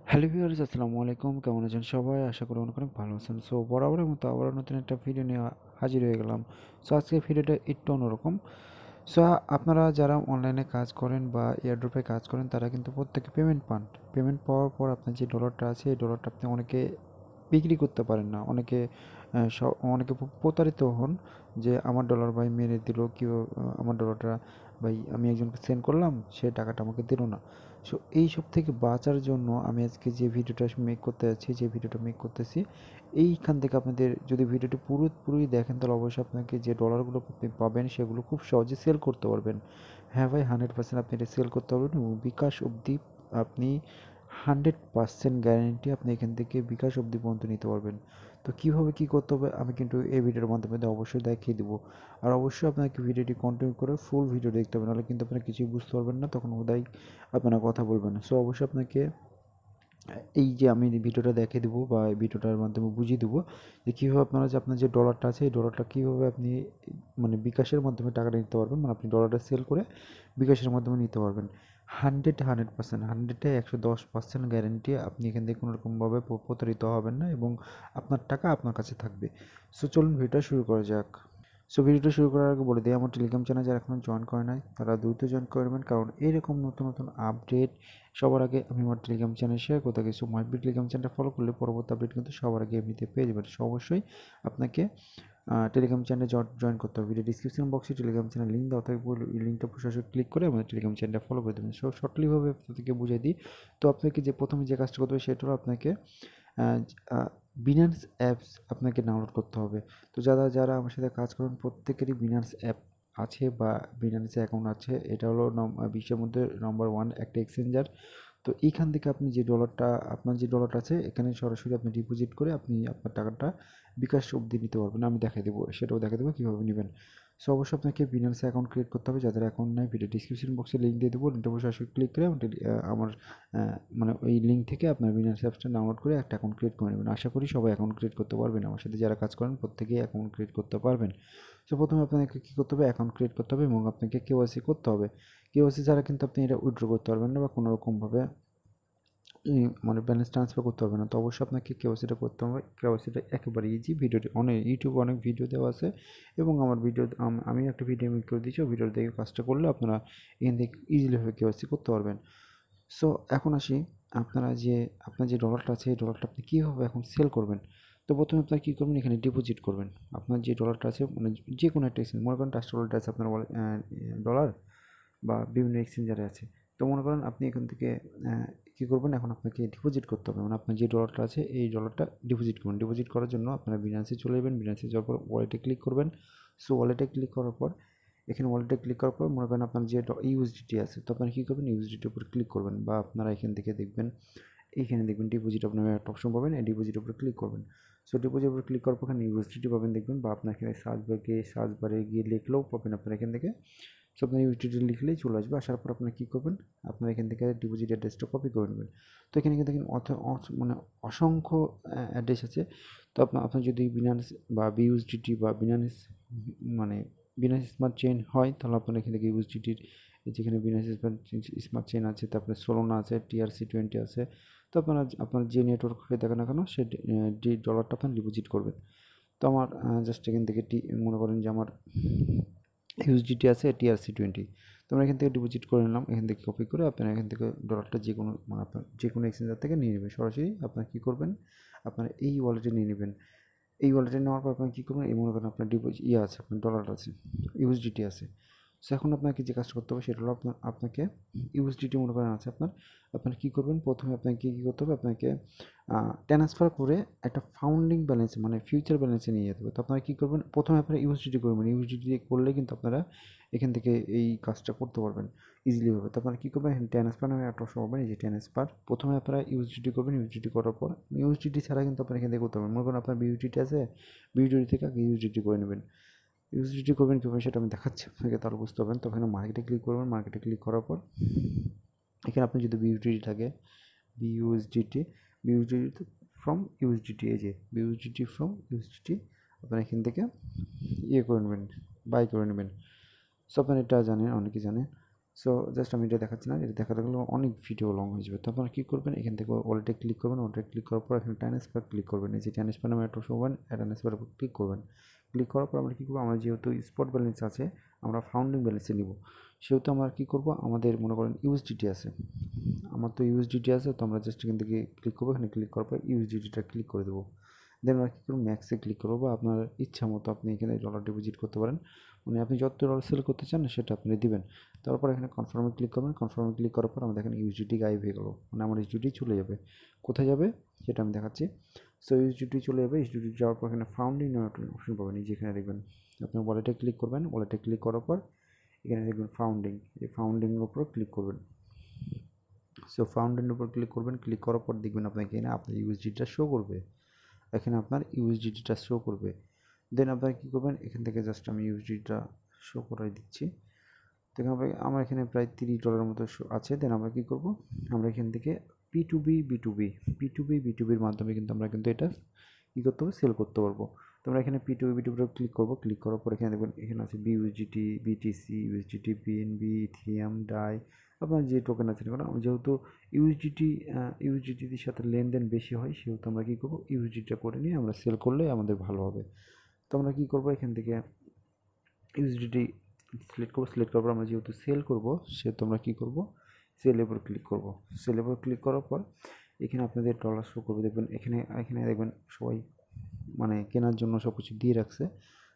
Hello viewers, আসসালামু আলাইকুম। কেমন আছেন সবাই? আশা করি অনেক অনেক ভালো আছেন। সো বরাবরের মতো আবারও নতুন একটা ভিডিও নিয়ে হাজির হয়ে গেলাম। সো আজকের ভিডিওটা একটু অন্যরকম। সো আপনারা যারা অনলাইনে কাজ করেন বা এয়ারড্রপে কাজ করেন তারা কিন্তু প্রত্যেকে পেমেন্ট পান। পেমেন্ট পাওয়ার পর আপনার যে ডলারটা আছে এই ডলারটা আপনি অনেকে বিক্রি করতে পারেন না। অনেকে অনেকে প্রতারিত হন যে আমার ডলার ভাই মেরে দিল, কেউ আমার ডলারটা ভাই আমি একজনকে সেন্ড করলাম, সে টাকাটা আমাকে দিল না। সো এইসব থেকে বাঁচার জন্য আমি আজকে যে ভিডিওটা মেক করতে যাচ্ছি, যে ভিডিওটা মেক করতেছি, এইখান থেকে আপনাদের যদি ভিডিওটি পুরোপুরি দেখেন তাহলে অবশ্যই আপনাকে যে ডলারগুলো আপনি পাবেন সেগুলো খুব সহজে সেল করতে পারবেন। হ্যাঁ ভাই, 100% আপনি এটা সেল করতে পারবেন এবং বিকাশ অবধি আপনি 100% গ্যারেন্টি আপনি এখান থেকে বিকাশ অবধি পর্যন্ত নিতে পারবেন। তো কীভাবে কী করতে হবে আমি কিন্তু এই ভিডিওর মাধ্যমে অবশ্যই দেখিয়ে দেবো। আর অবশ্যই আপনাকে ভিডিওটি কন্টিনিউ করে ফুল ভিডিও দেখতে হবে, নাহলে কিন্তু আপনারা কিছুই বুঝতে পারবেন না, তখন হুদাই আপনারা কথা বলবেন না। সো অবশ্যই আপনাকে এই যে আমি ভিডিওটা দেখিয়ে দেবো বা এই ভিডিওটার মাধ্যমে বুঝিয়ে দেবো যে কীভাবে আপনারা যে আপনার যে ডলারটা আছে এই ডলারটা কীভাবে আপনি মানে বিকাশের মাধ্যমে টাকাটা নিতে পারবেন, মানে আপনি ডলারটা সেল করে বিকাশের মাধ্যমে নিতে পারবেন। 100% 100-এ 110% গ্যারেন্টি আপনি এখান থেকে কোনো রকমভাবে প্রতারিত হবেন না এবং আপনার টাকা আপনার কাছে থাকবে। সো চলুন ভিডিওটা শুরু করা যাক। সো ভিডিওটা শুরু করার আগে বলে দিই, আমার টেলিগ্রাম চ্যানেল যারা এখনও জয়েন করে নাই তারা দ্রুত জয়েন করবেন, কারণ এরকম নতুন নতুন আপডেট সবার আগে আমি আমার টেলিগ্রাম চ্যানেল শেয়ার করে থাকি। সো মাইবি টেলিগ্রাম চ্যানেলটা ফলো করলে পরবর্তী আপডেট কিন্তু সবার আগে এমনিতে পেয়ে যাবেন। সো অবশ্যই আপনাকে টেলিগ্রাম চ্যানেলে জয়েন করতে হবে। ভিডিও ডিসক্রিপশন বক্সে টেলিগ্রাম চ্যানেল লিঙ্ক দেওয়া থাকবে, ওই লিঙ্কটা সরাসরি ক্লিক করে আমাদের টেলিগ্রাম চ্যানেলটা ফলো করে দেবেন। সো শর্টলিভাবে আপনাদেরকে বুঝিয়ে দিই। তো আপনাকে যে প্রথমে যে কাজটা করতে হবে সেটা হলো আপনাকে বিনান্স অ্যাপস আপনাকে ডাউনলোড করতে হবে। তো যারা যারা আমার সাথে কাজ করেন প্রত্যেকেরই বিনান্স অ্যাপ আছে বা বিনান্সে অ্যাকাউন্ট আছে। এটা হলো বিশ্বের মধ্যে নম্বর 1 একটা এক্সচেঞ্জার। তো এইখান থেকে আপনি যে ডলারটা আপনার যে ডলারটা আছে এখানে সরাসরি আপনি ডিপোজিট করে আপনি আপনার টাকাটা বিকাশ অবধি নিতে পারবেন। আমি দেখাই দেবো, সেটাও দেখাই দেবো কীভাবে নেবেন। সো অবশ্যই আপনাকে বিনান্সে অ্যাকাউন্ট ক্রিয়েট করতে হবে। যাদের অ্যাকাউন্ট নাই ভিডিও ডিসক্রিপশন বক্সে লিঙ্ক দিয়ে দেবো, লিঙ্কটা সরাসরি ক্লিক করে আমার মানে ওই লিঙ্ক থেকে আপনার বিনান্স অ্যাপসটা ডাউনলোড করে একটা অ্যাকাউন্ট ক্রিয়েট করে নেবেন। আশা করি সবাই অ্যাকাউন্ট ক্রিয়েট করতে পারবেন, আমার সাথে যারা কাজ করেন প্রত্যেকেই অ্যাকাউন্ট ক্রিয়েট করতে পারবেন। সো প্রথমে আপনাকে কী করতে হবে, অ্যাকাউন্ট ক্রিয়েট করতে হবে এবং আপনাকে কেওয়াইসি করতে হবে। কেওয়াইসি ছাড়া কিন্তু আপনি এটা উইথড্র করতে পারবেন না বা কোনো রকমভাবে মানে ব্যালেন্স ট্রান্সফার করতে হবে না। তো অবশ্যই আপনাকে কেওয়াইসিটা করতে হবে। কেওয়াইসিটা একেবারে ইজি, ভিডিওটি অনেক ইউটিউবে অনেক ভিডিও দেওয়া আছে এবং আমার ভিডিও আমি একটা ভিডিও মেক করে দিয়েছি, ওই ভিডিও দেখে কাজটা করলে আপনারা এখান থেকে ইজিলিভাবে কেওয়াইসি করতে পারবেন। সো এখন আসি, আপনার যে ডলারটা আছে এই ডলারটা আপনি কীভাবে এখন সেল করবেন। তো প্রথমে আপনারা কী করবেন, এখানে ডিপোজিট করবেন। আপনার যে ডলারটা আছে মানে যে কোনো একটা এক্সচেঞ্জ, মনে করেন ট্রাস্ট ওয়ালেটে আছে আপনার ডলার বা বিভিন্ন এক্সচেঞ্জারে আছে। তো মনে করেন আপনি এখান থেকে কী করবেন, এখন আপনাকে ডিপোজিট করতে হবে, মানে আপনার যে ডলারটা আছে এই ডলারটা ডিপোজিট করবেন। ডিপোজিট করার জন্য আপনারা বিনান্সে চলে যাবেন। বিনান্সে যাওয়ার পর ওয়ালেটে ক্লিক করবেন। সো ওয়ালেটে ক্লিক করার পর এখানে ওয়ালেটে ক্লিক করার পর মনে করেন আপনার যে ইউএসডিটি আছে, তো আপনারা কী করবেন, ইউএসডিটির উপর ক্লিক করবেন বা আপনারা এখান থেকে দেখবেন এইখানে দেখবেন ডিপোজিট আপনার একটা অপশন পাবেন, এই ডিপোজিটের উপর ক্লিক করবেন। সো ডিপোজিটের উপর ক্লিক করার পর এখানে ইউএসডিটি পাবেন দেখবেন, বা আপনার এখানে সার্চ বারে গিয়ে লিখলেও পাবেন আপনার এখান থেকে। সো আপনার ইউএসডিটি লিখলেই চলে আসবে। আসার পর আপনারা কী করবেন, আপনারা এখান থেকে ডিপোজিট অ্যাড্রেসটা কপি করে নেবেন। তো এখানে কিন্তু দেখেন মানে অসংখ্য অ্যাড্রেস আছে। তো আপনার যদি বিনান্স বা বিইউএসডিটি বা বিনান্স মানে বিনান্স স্মার্ট চেইন হয় তাহলে আপনারা এখান থেকে ইউএসডিটির যেখানে বিনান্স স্মার্ট চেইন আছে, তারপরে সোলোনা আছে, TRC20 আছে। তো আপনার যে নেটওয়ার্ক হয়ে থাকে না কেন সে ডলারটা আপনার ডিপোজিট করবেন। তো আমার জাস্ট এখান থেকে মনে করেন যে আমার ইউএসডিটি আছে TRC20, তো আমরা এখান থেকে ডিপোজিট করে নিলাম। এখান থেকে কপি করে আপনারা এখান থেকে ডলারটা যে কোনো মানে আপনার যে কোনো এক্সচেঞ্জার থেকে নিয়ে নেবেন। সরাসরি আপনারা কী করবেন, আপনারা এই ওয়ালেটে নিয়ে নেবেন। এই ওয়ালেটে নেওয়ার পর আপনারা কী করবেন, এই মনে করেন আপনার আছে, আপনার ডলার আছে, ইউএসডিটি আছে। সো এখন আপনাকে যে কাজটা করতে হবে সেটা হলো আপনাকে ইউএসডিটি মনে করেন আছে আপনারা কী করবেন, প্রথমে আপনাকে কী করতে হবে, আপনাকে ট্রান্সফার করে একটা ফাউন্ডিং ব্যালেন্স মানে ফিউচার ব্যালেন্সে নিয়ে যেতে হবে। তো আপনারা কী করবেন, প্রথমে আপনারা ইউএসডিটি করবেন। ইউএসডিটি করলে কিন্তু আপনারা এখান থেকে এই কাজটা করতে পারবেন ইজিলি ভাবে। তো আপনারা কী করবেন, এখানে ট্রান্সফার নামে একটা অপশন পাবেন, এই যে ট্রান্সফার। প্রথমে আপনারা ইউএসডিটি করবেন। ইউএসডিটি করার পর ইউএসডিটি ছাড়া কিন্তু আপনারা এখান থেকে করতে পারবেন। মনে করেন আপনার বিইউডিটি আছে, বিইউডিটি থেকে আগে ইউএসডিটি করে নেবেন। ইউএসডিটি করবেন কীভাবে সেটা আমি দেখাচ্ছি আপনাকে, তাহলে বুঝতে পারবেন। তো এখানে মার্কেটে ক্লিক করবেন। মার্কেটে ক্লিক করার পর এখানে আপনি যদি বিইউডিটি থাকে, বিইউএসডিটি বিইউডিটি ফ্রম ইউএসডিটি, এই যে বিইউএসডিটি ফ্রম ইউএসডিটি আপনারা এখান থেকে করে নেবেন, বাই করে নেবেন। সো আপনারা এটা জানেন, অনেকেই জানেন। সো জাস্ট আমি এটা দেখাচ্ছি না, এটা দেখাতে গেলে অনেক ভিডিও লং হয়ে যাবে। তো আপনারা কী করবেন, এখান থেকে ওয়ালেটে ক্লিক করবেন, ওয়ালেটে ক্লিক করার পর এখানে ট্রান্সফার ক্লিক করবেন, এই যে ট্রান্সফার নামে একটা শোবেন, ট্রান্সফারের উপর ক্লিক করবেন। ক্লিক করার পর আমরা কী করবো, আমার যেহেতু স্পট ব্যালেন্স আছে, আমরা ফাউন্ডিং ব্যালেন্সে নিব, সেহেতু আমরা কী করবো, আমাদের মনে করেন ইউএসডিটি আছে, আমার তো ইউএসডিটি আছে, তো আমরা জাস্ট এখান থেকে ক্লিক করবো, এখানে ক্লিক করার পর ইউএসডিটিটা ক্লিক করে দেবো। দেন আমরা কী করবো, ম্যাক্সে ক্লিক করবো, বা আপনার ইচ্ছা মতো আপনি এখানে ডলার ডিপোজিট করতে পারেন, মানে আপনি যত ডলার সেল করতে চান সেটা আপনি দিবেন। তারপর এখানে কনফার্মে ক্লিক করবেন, কনফার্মে ক্লিক করার পর আমাদের এখানে ইউএসডিটি গায়েব হয়ে গেলো, মানে আমার ইউএসডিটি চলে যাবে। কোথায় যাবে সেটা আমি দেখাচ্ছি। সো ইউএসডিটি চলে যাবে, ইউএসডিটি যাওয়ার পর এখানে ফাউন্ডিং নামে একটা অপশন পাবেন, এই যেখানে দেখবেন, আপনি ওয়ালেটে ক্লিক করবেন, ওয়ালেটে ক্লিক করার পর এখানে দেখবেন ফাউন্ডিং, এই ফাউন্ডিংয়ের উপর ক্লিক করবেন। সো ফাউন্ডিংয়ের উপর ক্লিক করবেন, ক্লিক করার পর দেখবেন আপনাকে এখানে আপনার ইউএসডিটা শো করবে, এখানে আপনার ইউএসডিটা শো করবে। দেন আপনারা কী করবেন, এখান থেকে জাস্ট আমি ইউএসডিটা শো করাই দিচ্ছি। তো আমার এখানে প্রায় $30 মতো আছে। দেন আমরা কী করবো, আমরা এখান থেকে P2Bর মাধ্যমে কিন্তু আমরা কিন্তু এটা কী করতে হবে, সেল করতে পারবো। তো আমরা এখানে P2Bর ক্লিক করবো, ক্লিক করার পর এখানে দেখবেন এখানে আছে বিইউএসডিটি, BTC, USDT, PNB, ethereum, die, আপনার যে টোকেন আছে না, যেহেতু ইউএসডিটির সাথে লেনদেন বেশি হয়, সেহেতু আমরা কী করবো, ইউএসডিটা করে নিয়ে আমরা সেল করলে আমাদের ভালো হবে। তো আমরা কী করবো, এখান থেকে ইউএসডিটি সিলেক্ট করবো, সিলেক্ট করার পর আমরা যেহেতু সেল করবো, সেহেতু আমরা কী করবো, সেলের উপর ক্লিক করবো। সেলের উপর ক্লিক করার পর এখানে আপনাদের ডলার শো করবে, দেখবেন এখানে এখানে দেখবেন সবাই মানে কেনার জন্য সব কিছু দিয়ে রাখছে।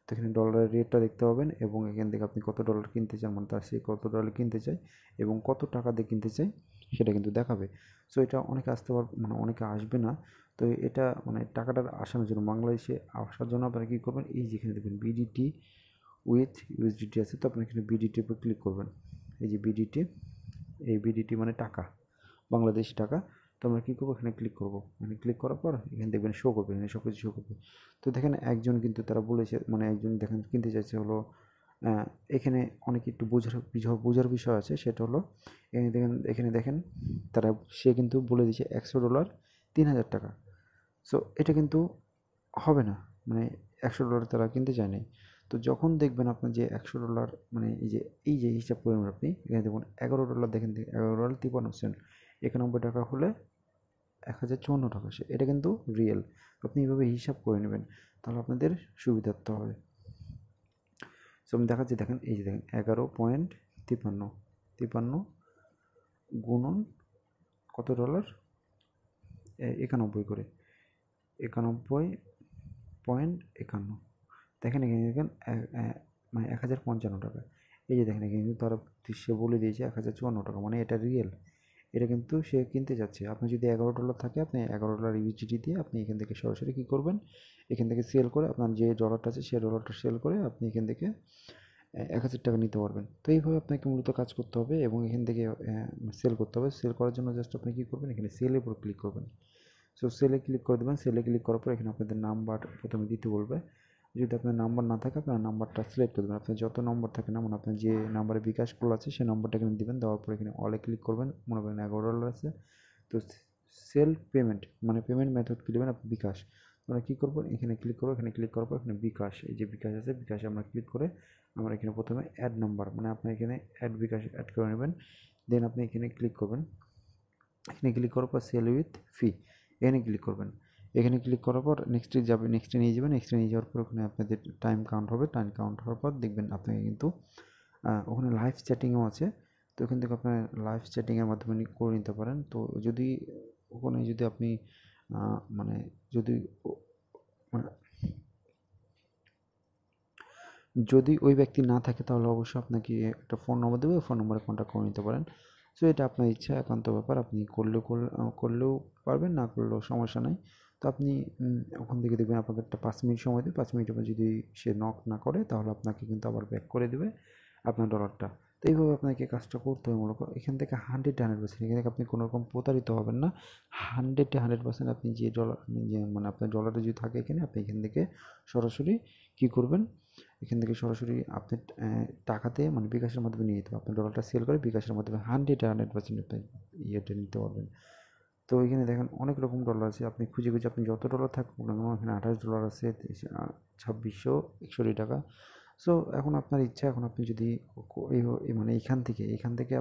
তো এখানে ডলারের রেটটা দেখতে পাবেন, এবং এখান থেকে আপনি কত ডলার কিনতে চান, মানে তার সে কত ডলার কিনতে চায় এবং কত টাকা দিয়ে কিনতে চায় সেটা কিন্তু দেখাবে। সো এটা অনেকে আসতে মানে অনেকে আসবে না, তো এটা মানে টাকাটা আসানোর জন্য, বাংলাদেশে আসার জন্য আপনারা কী করবেন, এই যেখানে দেখবেন বিডিটি উইথ ইউএসডিটি আছে, তো আপনি এখানে বিডিটির উপর ক্লিক করবেন, এই যে বিডিটি, এই বিডিটি মানে টাকা, বাংলাদেশি টাকা। তো আমরা কী করবো, এখানে ক্লিক করবো, এখানে ক্লিক করার পর এখানে দেখবেন শো করবে, এখানে সব কিছু শো করবে। তো দেখেন একজন কিন্তু তারা বলেছে, মানে একজন দেখেন কিনতে চাইছে হলো, এখানে অনেক একটু বোঝার বিষয় আছে, সেটা হলো এখানে দেখেন তারা, সে কিন্তু বলে দিয়েছে $100 $3000। সো এটা কিন্তু হবে না, মানে $100 তারা কিনতে চায় নাই। তো যখন দেখবেন আপনার যে $100, মানে এই যে হিসাব করবেন আপনি, এখানে দেখুন $11, দেখেন $11.53, $91 হলে $1054, এটা কিন্তু রিয়েল। আপনি এইভাবে হিসাব করে নেবেন, তাহলে আপনাদের সুবিধার্থ হবে। সো আমি দেখাচ্ছি, দেখেন এই যে দেখেন 11.53 গুণন কত ডলার, 91 করে, 91.51, দেখেন এখানে দেখেন মানে $1055। এই যে দেখেন এখানে কিন্তু তারা সে বলে দিয়েছে $1054, মানে এটা রিয়েল, এটা কিন্তু সে কিনতে যাচ্ছে। আপনি যদি $11 থাকে, আপনি $11 ইউএসডিটি দিয়ে আপনি এখান থেকে সরাসরি কী করবেন, এখান থেকে সেল করে আপনার যে ডলারটা আছে সেই ডলারটা সেল করে আপনি এখান থেকে $1000 নিতে পারবেন। তো এইভাবে আপনাকে মূলত কাজ করতে হবে, এবং এখান থেকে সেল করতে হবে। সেল করার জন্য জাস্ট আপনি কী করবেন, এখানে সেলের উপর ক্লিক করবেন। সো সেলে ক্লিক করে দেবেন, সেলে ক্লিক করার পর এখানে আপনাদের নাম্বার প্রথমে দিতে বলবে। যদি আপনার নাম্বার না থাকে, আপনার নাম্বারটা সিলেক্ট করে দেবেন, আপনার যত নম্বর থাকে না, মানে আপনার যে নাম্বারে বিকাশ খোলা আছে সেই নম্বরটা এখানে দেবেন। দেওয়ার পর এখানে অলে ক্লিক করবেন, মনে করেন $11 আছে, তো সেল পেমেন্ট মানে পেমেন্ট মেথড কী দেবেন আপনি, বিকাশ। আমরা কী করবো, এখানে ক্লিক করবো, এখানে ক্লিক করার পর এখানে বিকাশ, এই যে বিকাশ আছে, বিকাশে আমরা ক্লিক করে আমরা এখানে প্রথমে অ্যাড নাম্বার, মানে আপনি এখানে অ্যাড বিকাশ অ্যাড করে নেবেন। দেন আপনি এখানে ক্লিক করবেন, এখানে ক্লিক করার পর সেল উইথ ফি, এখানে ক্লিক করবেন। এখানে ক্লিক করার পর নেক্সটে যাবে, নেক্সটে নিয়ে যাবেন, নেক্সটে নিয়ে যাওয়ার পর ওখানে আপনাদের টাইম কাউন্ট হবে, টাইম কাউন্ট হওয়ার পর দেখবেন আপনাকে কিন্তু ওখানে লাইভ চ্যাটিংও আছে। তো ওখান থেকে আপনার লাইভ চ্যাটিংয়ের মাধ্যমে করে নিতে পারেন। তো যদি ওখানে যদি আপনি মানে যদি মানে যদি ওই ব্যক্তি না থাকে, তাহলে অবশ্যই আপনাকে একটা ফোন নম্বর দেবে, ফোন নম্বরে কন্ট্যাক্ট করে নিতে পারেন। সো এটা আপনার ইচ্ছা, একান্ত ব্যাপার, আপনি করলেও পারবেন, না করলেও সমস্যা নাই। তো আপনি ওখান থেকে দেখবেন আপনাকে একটা 5 মিনিট সময় দেবে, 5 মিনিটের পর যদি সে নক না করে, তাহলে আপনাকে কিন্তু আবার ব্যাক করে দেবে আপনার ডলারটা। তো এইভাবে আপনাকে কাজটা করতে হবে মূলত। এখান থেকে 100% এখান থেকে আপনি কোনো রকম প্রতারিত হবেন না। 100% আপনি যে ডলার, যে মানে আপনার ডলারটা যদি থাকে এখানে, আপনি এখান থেকে সরাসরি কী করবেন, এখান থেকে সরাসরি আপনি টাকাতে মানে বিকাশের মাধ্যমে নিয়ে যেতে হবে, আপনার ডলারটা সেল করে বিকাশের মাধ্যমে 100% আপনি ইয়েটা নিতে পারবেন। তো এখানে দেখেন অনেক রকম ডলার আছে, আপনি খুঁজে খুঁজে আপনি যত ডলার থাকুক না কেন, এখানে $28 আছে, 2661 টাকা। সো এখন আপনার ইচ্ছা, এখন আপনি যদি মানে এখান থেকে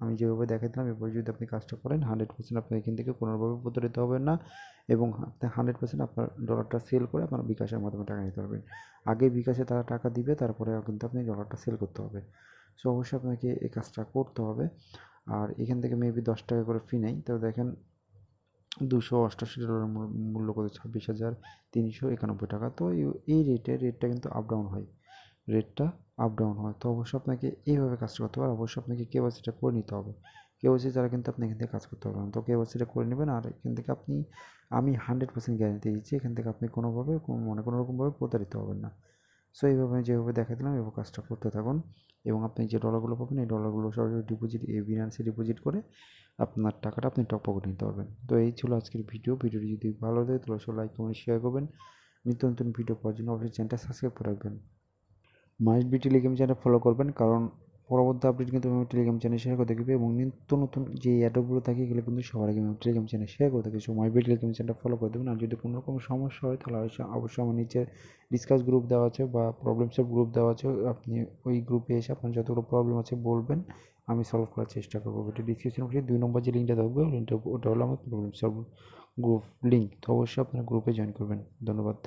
আমি যেভাবে দেখাচ্ছিলাম এভাবে যদি আপনি কাজটা করেন 100% আপনার এখান থেকে কোনোভাবে প্রতারিত হবেন না, এবং আপনি 100% আপনার ডলারটা সেল করে আপনার বিকাশের মাধ্যমে টাকা নিতে পারবেন। আগে বিকাশে তারা টাকা দিবে, তারপরে কিন্তু আপনি ডলারটা সেল করতে হবে। সো অবশ্যই আপনাকে এই কাজটা করতে হবে। আর এখান থেকে মেবি 10 টাকা করে ফি নেই। তো দেখেন $288 মূল্য কত, 26,391 টাকা। তো এই রেটটা কিন্তু আপ ডাউন হয়, তো অবশ্যই আপনাকে এইভাবে কাজটা করতে হবে। আর অবশ্যই আপনাকে কেওয়াইসিটা করে নিতে হবে। কেওয়াইসি ছাড়া কিন্তু আপনি এখান থেকে কাজ করতে পারবেন না। তো কেওয়াইসিটা করে নেবেন, আর এখান থেকে আমি 100% গ্যারান্টি দিচ্ছি এখান থেকে আপনি কোনো রকমভাবে প্রতারিত হবেন না। সো এইভাবে আমি যেভাবে দেখাই দিলাম এভাবে কাজটা করতে থাকুন, এবং আপনি যে ডলারগুলো পাবেন এই ডলারগুলো সরাসরি বিনান্সে ডিপোজিট করে আপনার টাকাটা আপনি টপ আপ করে নিতে পারবেন। তো এই ছিল আজকের ভিডিওটি যদি ভালো লাগে তাহলে অবশ্যই লাইক কমেন্ট শেয়ার করবেন। নিত্য নতুন ভিডিও পাওয়ার জন্য অবশ্যই চ্যানেলটা সাবস্ক্রাইব করে রাখবেন। Might be Telegram channel follow করবেন, কারণ পরবর্তী আপডেট কিন্তু আমি টেলিগ্রাম চ্যানেল শেয়ার করে থাকি, এবং নিত্য নতুন যে অ্যাডগুলো থাকে এগুলো কিন্তু সবার আগে আমি টেলিগ্রাম চ্যানেল শেয়ার করে থাকি। সো মাইট বি টেলিগ্রাম চ্যানেলটা ফলো করে দেবেন। আর যদি কোনো রকম সমস্যা হয় তাহলে অবশ্যই আমার নিচে ডিসকাস গ্রুপ দেওয়া আছে বা প্রবলেম সলভ গ্রুপ দেওয়া আছে, আপনি ওই গ্রুপে এসে আপনার যতগুলো প্রবলেম আছে বলবেন, আমি সলভ করার চেষ্টা করবো। এটা ডিসক্রিপশন বক্সে 2 নম্বর যে লিঙ্কটা থাকবে ওটা হলো আমার প্রবলেম সলভ গ্রুপ লিঙ্ক। তো অবশ্যই আপনারা গ্রুপে জয়েন করবেন। ধন্যবাদ।